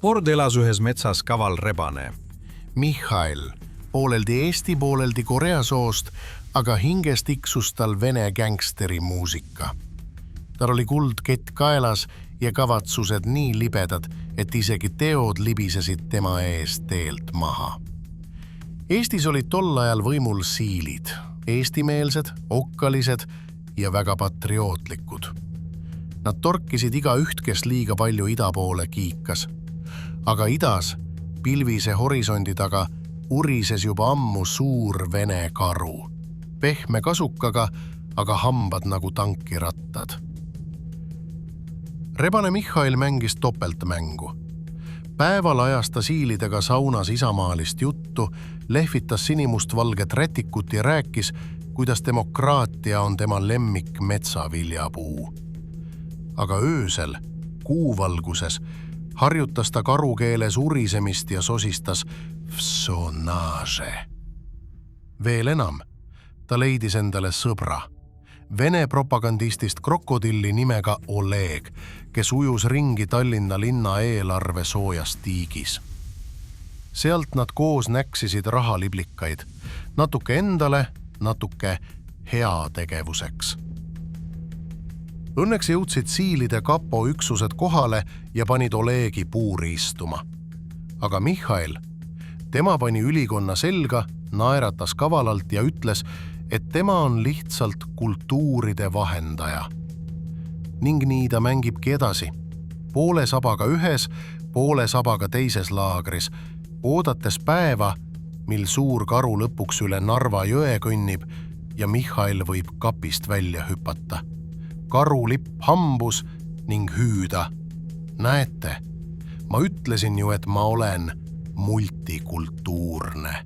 kord elas ühes metsas kaval rebane. Mihhail, pooleldi Eesti, pooleldi Korea soost, aga hinges tiksus tal vene gängsteri muusika. Tal oli kuldkett kaelas ja kavatsused nii libedad, et isegi teod libisesid tema ees teelt maha. Eestis olid tol ajal võimul siilid, eestimeelsed, okkalised ja väga patriootlikud. Nad torkisid iga üht, kes liiga palju ida poole kiikas. Aga idas, pilvise horisondi taga, urises juba ammu suur vene karu. Pehme kasukaga, aga hambad nagu tankirattad. Rebane Mihhail mängis topeltmängu. Päeval ajas ta siilidega saunas isamaalist juttu, lehvitas sinimustvalget rätikut ja rääkis, kuidas demokraatia on tema lemmik metsaviljapuu. Aga öösel, kuuvalguses, harjutas ta karukeeles urisemist ja sosistas vsonage. Veel enam, ta leidis endale sõbra. Vene propagandistist krokodilli nimega Oleg, kes ujus ringi Tallinna linna eelarve soojas tiigis. Sealt nad koos näksisid rahaliblikaid, natuke endale, natuke heategevuseks. Õnneks jõudsid siilide kapo üksused kohale ja panid Olegi puuri istuma. Aga Mihhail, tema pani ülikonna selga, naeratas kavalalt ja ütles, et tema on lihtsalt kultuuride vahendaja. Ning nii ta mängibki edasi. Poole sabaga ühes, poole sabaga teises laagris, oodates päeva, mil suur karu lõpuks üle Narva jõe kõnnib ja Mihhail võib kapist välja hüpata. Karu lipp hambus ning hüüda. Näete, ma ütlesin ju, et ma olen multikultuurne.